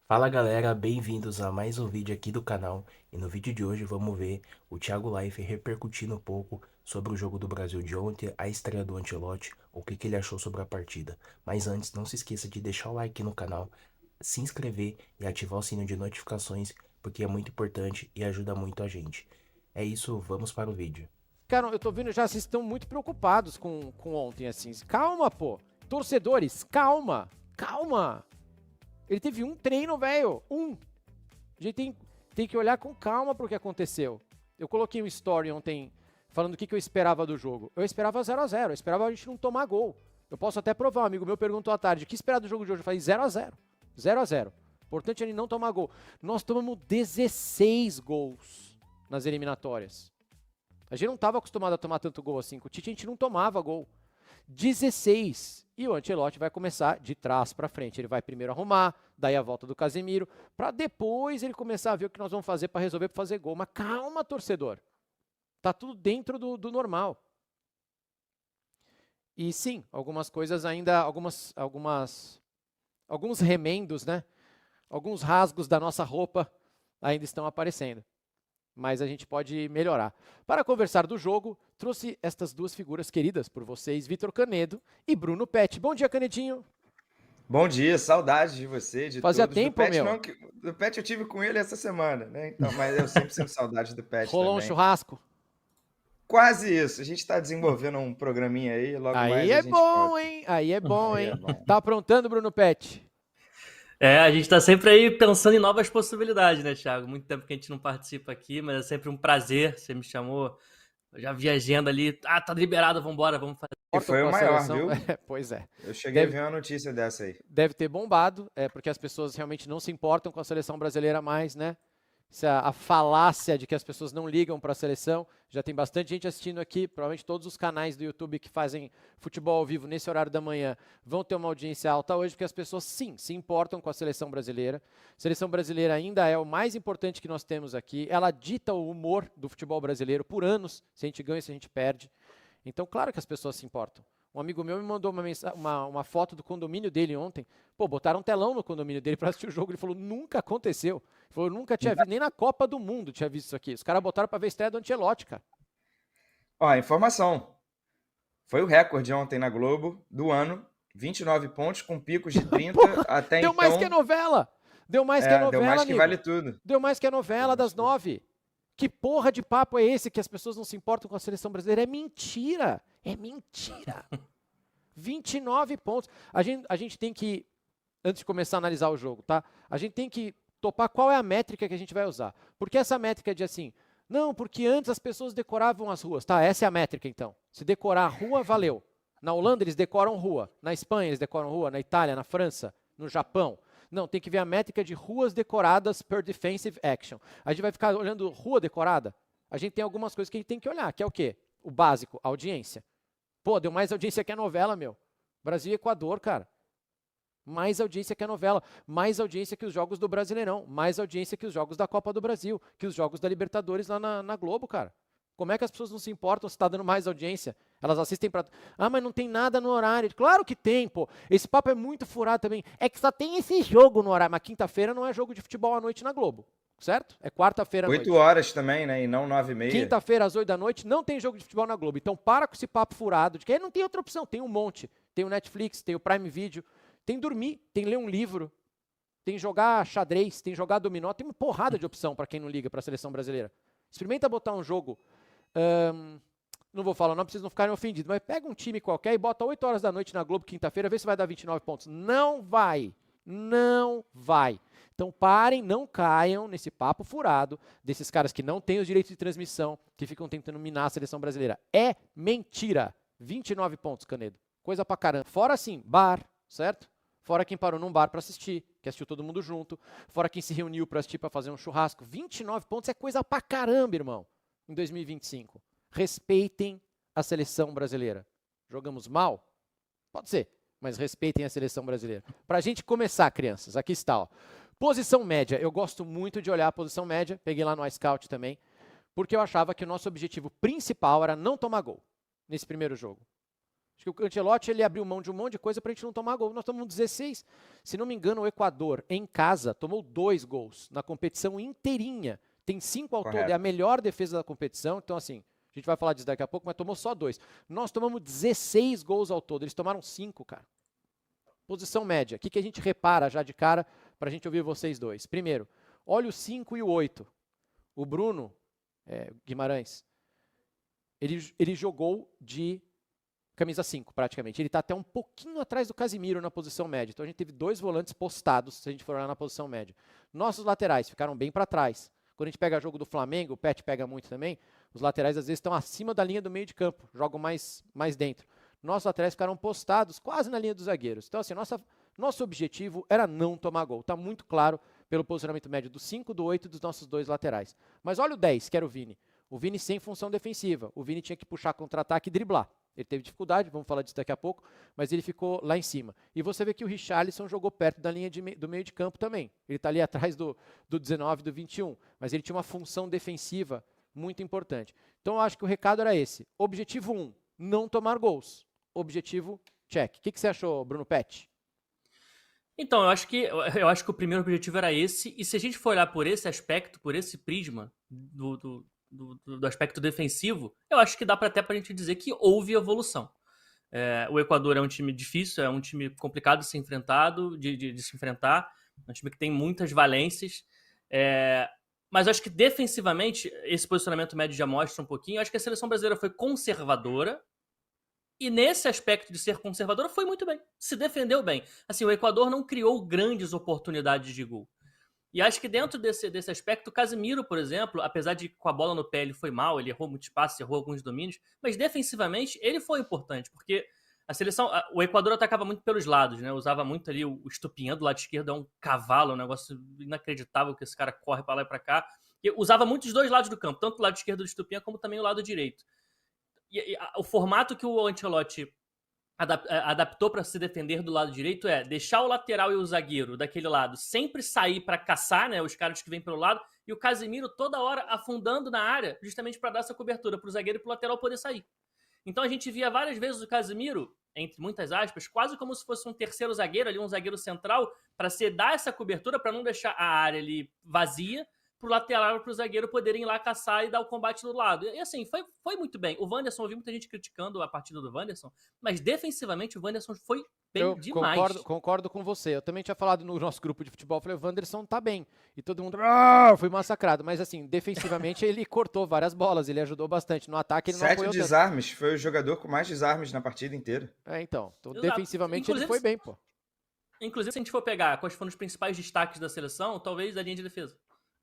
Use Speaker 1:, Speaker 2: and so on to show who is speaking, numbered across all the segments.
Speaker 1: Fala galera, bem-vindos a mais um vídeo aqui do canal. E no vídeo de hoje vamos ver o Thiago Leifert repercutindo um pouco sobre o jogo do Brasil de ontem, a estreia do Ancelotti, o que ele achou sobre a partida. Mas antes, não se esqueça de deixar o like no canal, se inscrever e ativar o sininho de notificações, porque é muito importante e ajuda muito a gente. É isso, vamos para o vídeo.
Speaker 2: Cara, eu tô vendo já, vocês estão muito preocupados com ontem, assim. Calma, pô. Torcedores, calma. Calma. Ele teve um treino, velho. Um. A gente tem que olhar com calma pro que aconteceu. Eu coloquei um story ontem falando o que eu esperava do jogo. Eu esperava 0x0. Eu esperava a gente não tomar gol. Eu posso até provar. Um amigo meu perguntou à tarde, o que esperar do jogo de hoje? Eu falei 0x0. 0x0. Importante é ele não tomar gol. Nós tomamos 16 gols nas eliminatórias. A gente não estava acostumado a tomar tanto gol assim. Com o Tite a gente não tomava gol. 16. E o Ancelotti vai começar de trás para frente. Ele vai primeiro arrumar, daí a volta do Casemiro, para depois ele começar a ver o que nós vamos fazer para resolver, para fazer gol. Mas calma, torcedor. Tá tudo dentro do normal. E sim, algumas coisas ainda, alguns remendos, né? Alguns rasgos da nossa roupa ainda estão aparecendo. Mas a gente pode melhorar. Para conversar do jogo, trouxe estas duas figuras queridas por vocês, Vitor Canedo e Bruno Pet. Bom dia, Canedinho.
Speaker 3: Bom dia, saudade de você, de
Speaker 2: Fazia
Speaker 3: todos. Do
Speaker 2: tempo,
Speaker 3: Pet
Speaker 2: meu.
Speaker 3: não, do Pet eu tive com ele essa semana, né? Então, mas eu sempre sinto saudade do Pet
Speaker 2: Rolou um
Speaker 3: também.
Speaker 2: churrasco.
Speaker 3: Quase isso. A gente está desenvolvendo um programinha aí, logo
Speaker 2: Aí
Speaker 3: mais a
Speaker 2: é
Speaker 3: gente
Speaker 2: bom,
Speaker 3: conta.
Speaker 2: hein? Aí é bom,
Speaker 3: Aí é
Speaker 2: hein?
Speaker 3: bom.
Speaker 2: Tá aprontando, Bruno Pet?
Speaker 4: A gente tá sempre aí pensando em novas possibilidades, né, Thiago? Muito tempo que a gente não participa aqui, mas é sempre um prazer. Você me chamou, eu já vi a agenda ali. Tá liberado, vambora, vamos fazer.
Speaker 3: E
Speaker 2: Importam
Speaker 3: foi
Speaker 2: com
Speaker 3: o
Speaker 2: a
Speaker 3: maior,
Speaker 2: seleção.
Speaker 3: viu?
Speaker 2: Pois é.
Speaker 3: Eu cheguei a
Speaker 2: Deve,
Speaker 3: ver uma notícia dessa aí.
Speaker 2: deve ter bombado, porque as pessoas realmente não se importam com a seleção brasileira mais, né? A falácia de que as pessoas não ligam para a seleção. Já tem bastante gente assistindo aqui, provavelmente todos os canais do YouTube que fazem futebol ao vivo nesse horário da manhã vão ter uma audiência alta hoje, porque as pessoas sim se importam com a seleção brasileira. A seleção brasileira ainda é o mais importante que nós temos aqui. Ela dita o humor do futebol brasileiro por anos, se a gente ganha, se a gente perde. Então, claro que as pessoas se importam. Um amigo meu me mandou uma foto do condomínio dele ontem. Pô, botaram um telão no condomínio dele para assistir o jogo. Ele falou, nunca aconteceu. Ele falou, nunca tinha visto, nem na Copa do Mundo tinha visto isso aqui. Os caras botaram para ver a estreia do Ancelotti, cara.
Speaker 3: Ó, informação. Foi o recorde ontem na Globo do ano. 29 pontos com picos de 30 até
Speaker 2: Deu mais
Speaker 3: então.
Speaker 2: que a novela. Deu mais que a
Speaker 3: Deu
Speaker 2: novela,
Speaker 3: mais que
Speaker 2: amigo.
Speaker 3: vale tudo.
Speaker 2: Deu mais que a novela das 9. Que porra de papo é esse que as pessoas não se importam com a seleção brasileira? É mentira. É mentira. 29 pontos. A gente tem que, antes de começar a analisar o jogo, tá? A gente tem que topar qual é a métrica que a gente vai usar. Porque essa métrica de assim, não, porque antes as pessoas decoravam as ruas. Tá, essa é a métrica então. Se decorar a rua, valeu. Na Holanda eles decoram rua. Na Espanha eles decoram rua. Na Itália, na França, no Japão. Não, tem que ver a métrica de ruas decoradas per defensive action. A gente vai ficar olhando rua decorada? A gente tem algumas coisas que a gente tem que olhar, que é o quê? O básico, audiência. Pô, deu mais audiência que a novela, meu. Brasil e Equador, cara. Mais audiência que a novela, mais audiência que os jogos do Brasileirão, mais audiência que os jogos da Copa do Brasil, que os jogos da Libertadores lá na Globo, cara. Como é que as pessoas não se importam se está dando mais audiência? Elas assistem para. Ah, mas não tem nada no horário. Claro que tem, pô. Esse papo é muito furado também. É que só tem esse jogo no horário. Mas quinta-feira não é jogo de futebol à noite na Globo, certo? É quarta-feira à noite.
Speaker 3: 8 horas também, né? E não 9h30.
Speaker 2: Quinta-feira às 8 da noite não tem jogo de futebol na Globo. Então para com esse papo furado de que não tem outra opção. Tem um monte. Tem o Netflix, tem o Prime Video, tem dormir, tem ler um livro, tem jogar xadrez, tem jogar dominó. Tem uma porrada de opção para quem não liga para a seleção brasileira. Experimenta botar um jogo. Não vou falar, não, pra vocês não ficarem ofendidos, mas pega um time qualquer e bota 8 horas da noite na Globo quinta-feira, vê se vai dar 29 pontos. Não vai. Não vai. Então parem, não caiam nesse papo furado desses caras que não têm os direitos de transmissão, que ficam tentando minar a seleção brasileira. É mentira. 29 pontos, Canedo. Coisa pra caramba. Fora assim, bar, certo? Fora quem parou num bar pra assistir, que assistiu todo mundo junto. Fora quem se reuniu pra assistir, pra fazer um churrasco. 29 pontos é coisa pra caramba, irmão, em 2025. Respeitem a seleção brasileira. Jogamos mal? Pode ser, mas respeitem a seleção brasileira. Para a gente começar, crianças, aqui está. Ó. Posição média. Eu gosto muito de olhar a posição média. Peguei lá no iScout também, porque eu achava que o nosso objetivo principal era não tomar gol nesse primeiro jogo. Acho que o Ancelotti, ele abriu mão de um monte de coisa pra gente não tomar gol. Nós tomamos 16. Se não me engano, o Equador, em casa, tomou 2 gols na competição inteirinha. Tem 5 ao todo,
Speaker 3: Correto.
Speaker 2: é a melhor defesa da competição. Então, assim, a gente vai falar disso daqui a pouco, mas tomou só 2. Nós tomamos 16 gols ao todo, eles tomaram 5, cara. Posição média. O que a gente repara já de cara pra gente ouvir vocês dois? Primeiro, olha o 5 e o 8. O Bruno Guimarães, ele jogou de camisa 5, praticamente. Ele está até um pouquinho atrás do Casimiro na posição média. Então a gente teve 2 volantes postados, se a gente for olhar na posição média. Nossos laterais ficaram bem para trás. Quando a gente pega jogo do Flamengo, o Pet pega muito também, os laterais às vezes estão acima da linha do meio de campo, jogam mais dentro. Nossos laterais ficaram postados quase na linha dos zagueiros. Então, assim, nosso objetivo era não tomar gol. Está muito claro pelo posicionamento médio do 5, do 8 e dos nossos 2 laterais. Mas olha o 10, que era o Vini. O Vini sem função defensiva. O Vini tinha que puxar contra-ataque e driblar. Ele teve dificuldade, vamos falar disso daqui a pouco, mas ele ficou lá em cima. E você vê que o Richarlison jogou perto da linha do meio de campo também. Ele está ali atrás do 19, do 21, mas ele tinha uma função defensiva muito importante. Então eu acho que o recado era esse. Objetivo 1, não tomar gols. Objetivo, check. O que você achou, Bruno Pet?
Speaker 4: Então, eu acho que o primeiro objetivo era esse, e se a gente for olhar por esse aspecto, por esse prisma do aspecto defensivo, eu acho que dá até pra gente dizer que houve evolução. O Equador é um time difícil, é um time complicado de se enfrentar, é um time que tem muitas valências, mas eu acho que defensivamente, esse posicionamento médio já mostra um pouquinho. Eu acho que a seleção brasileira foi conservadora, e nesse aspecto de ser conservadora foi muito bem, se defendeu bem. Assim, o Equador não criou grandes oportunidades de gol. E acho que dentro desse aspecto, o Casimiro, por exemplo, apesar de com a bola no pé ele foi mal, ele errou muito espaço, errou alguns domínios, mas defensivamente ele foi importante, porque a seleção, o Equador atacava muito pelos lados, né? Usava muito ali o Estupinhã do lado esquerdo, é um cavalo, um negócio inacreditável que esse cara corre para lá e para cá. E usava muito os 2 lados do campo, tanto o lado esquerdo do Estupinhã como também o lado direito. O formato que o Ancelotti adaptou para se defender do lado direito é deixar o lateral e o zagueiro daquele lado sempre sair para caçar, né, os caras que vêm pelo lado, e o Casemiro toda hora afundando na área, justamente para dar essa cobertura para o zagueiro e para o lateral poder sair. Então a gente via várias vezes o Casemiro, entre muitas aspas, quase como se fosse um terceiro zagueiro, ali um zagueiro central, para dar essa cobertura, para não deixar a área ali vazia, pro lateral e pro zagueiro poderem ir lá caçar e dar o combate do lado. E assim, foi muito bem. O Wanderson, eu vi muita gente criticando a partida do Wanderson, mas defensivamente o Wanderson foi bem demais.
Speaker 2: Concordo com você. Eu também tinha falado no nosso grupo de futebol, falei, o Wanderson tá bem. E todo mundo foi massacrado. Mas assim, defensivamente ele cortou várias bolas, ele ajudou bastante. No ataque ele não
Speaker 3: 7
Speaker 2: apoiou
Speaker 3: desarmes, foi o jogador com mais desarmes na partida inteira.
Speaker 2: Então
Speaker 4: Exato.
Speaker 2: defensivamente ele foi bem, pô.
Speaker 4: Inclusive, se a gente for pegar quais foram os principais destaques da seleção, talvez a linha de defesa.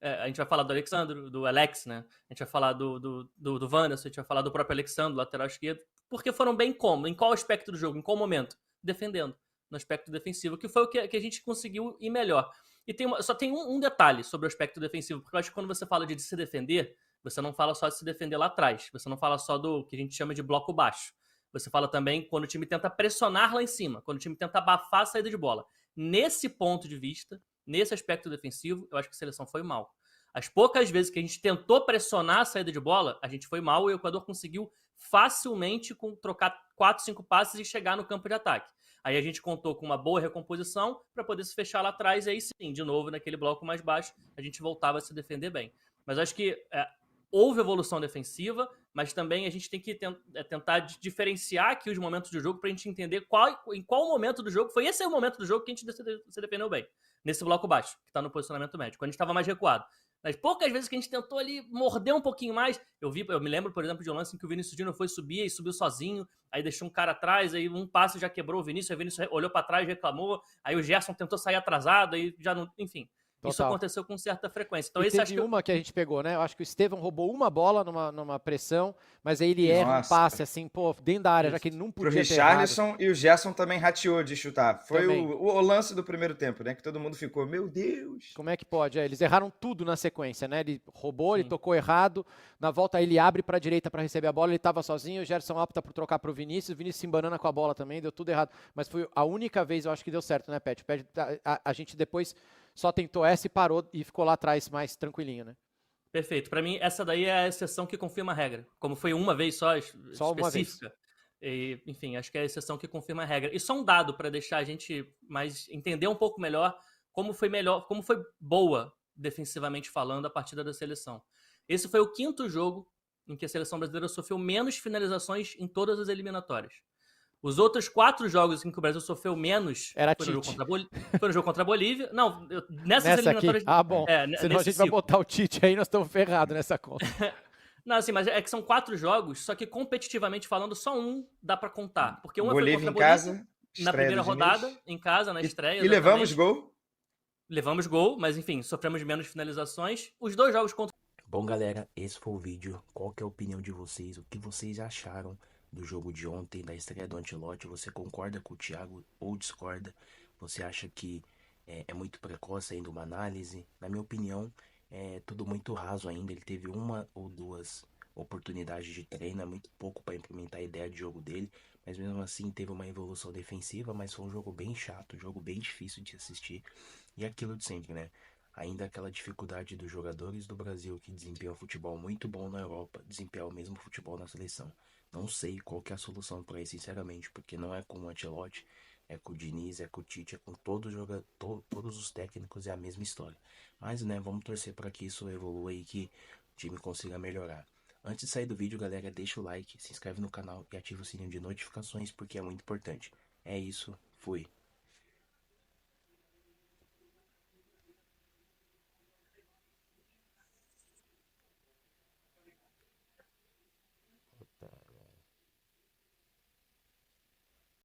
Speaker 4: A gente vai falar do Alexandro, do Alex, né? A gente vai falar do Wanderson, a gente vai falar do próprio Alexandro, lateral esquerdo. Porque foram bem como? Em qual aspecto do jogo? Em qual momento? Defendendo. No aspecto defensivo, que foi o que a gente conseguiu ir melhor. E só tem um detalhe sobre o aspecto defensivo, porque eu acho que quando você fala de se defender, você não fala só de se defender lá atrás. Você não fala só do que a gente chama de bloco baixo. Você fala também quando o time tenta pressionar lá em cima, quando o time tenta abafar a saída de bola. Nesse ponto de vista, nesse aspecto defensivo, eu acho que a seleção foi mal. As poucas vezes que a gente tentou pressionar a saída de bola, a gente foi mal e o Equador conseguiu facilmente trocar 4, 5 passes e chegar no campo de ataque. Aí a gente contou com uma boa recomposição para poder se fechar lá atrás e aí sim, de novo, naquele bloco mais baixo, a gente voltava a se defender bem. Mas acho que houve evolução defensiva, mas também a gente tem que tentar diferenciar aqui os momentos do jogo para a gente entender em qual momento do jogo, foi esse o momento do jogo que a gente se defendeu bem, nesse bloco baixo, que está no posicionamento médio, quando a gente estava mais recuado. Mas poucas vezes que a gente tentou ali morder um pouquinho mais, eu me lembro, por exemplo, de um lance em que o Vinícius Júnior foi subir e subiu sozinho, aí deixou um cara atrás, aí um passe já quebrou o Vinícius olhou para trás, reclamou, aí o Gerson tentou sair atrasado, aí já não, enfim.
Speaker 2: Total.
Speaker 4: Isso aconteceu com certa frequência. Então,
Speaker 2: e teve uma que a gente pegou, né? Eu acho que o Estevão roubou uma bola numa pressão, mas aí ele erra um passe, assim, pô, dentro da área, já que ele não podia ter errado.
Speaker 3: Pro Richarlison e o Gerson também rateou de chutar. Foi o lance do primeiro tempo, né? Que todo mundo ficou, meu Deus.
Speaker 2: Como é que pode? Eles erraram tudo na sequência, né? Ele roubou, ele tocou errado, na volta ele abre pra direita pra receber a bola, ele tava sozinho, o Gerson opta por trocar pro Vinícius, o Vinícius se embanana com a bola também, deu tudo errado. Mas foi a única vez, eu acho que deu certo, né, Pet? A gente depois só tentou essa e parou e ficou lá atrás mais tranquilinho, né?
Speaker 4: Perfeito. Pra mim, essa daí é a exceção que confirma a regra. Como foi uma vez só específica. E, enfim, acho que é a exceção que confirma a regra. E só um dado para deixar a gente mais entender um pouco melhor, como foi boa defensivamente falando a partida da seleção. Esse foi o 5º jogo em que a seleção brasileira sofreu menos finalizações em todas as eliminatórias. Os outros 4 jogos em que o Brasil sofreu menos
Speaker 2: Era
Speaker 4: foi no jogo
Speaker 2: Tite.
Speaker 4: foi no jogo contra a Bolívia. Não, nessas
Speaker 2: Nessa aqui.
Speaker 4: eliminatórias.
Speaker 2: Ah, bom. Senão a
Speaker 4: nesse
Speaker 2: gente vai
Speaker 4: ciclo.
Speaker 2: botar o Tite aí, nós estamos ferrados nessa conta.
Speaker 4: Não, assim, mas é que são 4 jogos, só que competitivamente falando, só um dá pra contar. Porque uma foi
Speaker 3: Bolívia
Speaker 4: contra a
Speaker 3: em
Speaker 4: Bolívia,
Speaker 3: casa,
Speaker 4: na
Speaker 3: estreia
Speaker 4: primeira
Speaker 3: do
Speaker 4: rodada,
Speaker 3: Diniz.
Speaker 4: em casa, na estreia.
Speaker 3: E levamos
Speaker 4: exatamente.
Speaker 3: gol.
Speaker 4: Levamos gol, mas enfim, sofremos menos finalizações. Os 2 jogos contra.
Speaker 1: Bom, galera, esse foi o vídeo. Qual que é a opinião de vocês? O que vocês acharam do jogo de ontem, da estreia do Ancelotti? Você concorda com o Thiago ou discorda? Você acha que é muito precoce ainda uma análise? Na minha opinião, é tudo muito raso ainda. Ele teve 1 ou 2 oportunidades de treino, é muito pouco para implementar a ideia de jogo dele. Mas mesmo assim teve uma evolução defensiva, mas foi um jogo bem chato, um jogo bem difícil de assistir. E aquilo de sempre, né? Ainda aquela dificuldade dos jogadores do Brasil que desempenham futebol muito bom na Europa, desempenhar o mesmo futebol na seleção. Não sei qual que é a solução para isso, sinceramente, porque não é com o Ancelotti, é com o Diniz, é com o Tite, é com todos os técnicos, é a mesma história. Mas, né, vamos torcer para que isso evolua e que o time consiga melhorar. Antes de sair do vídeo, galera, deixa o like, se inscreve no canal e ativa o sininho de notificações, porque é muito importante. É isso, fui.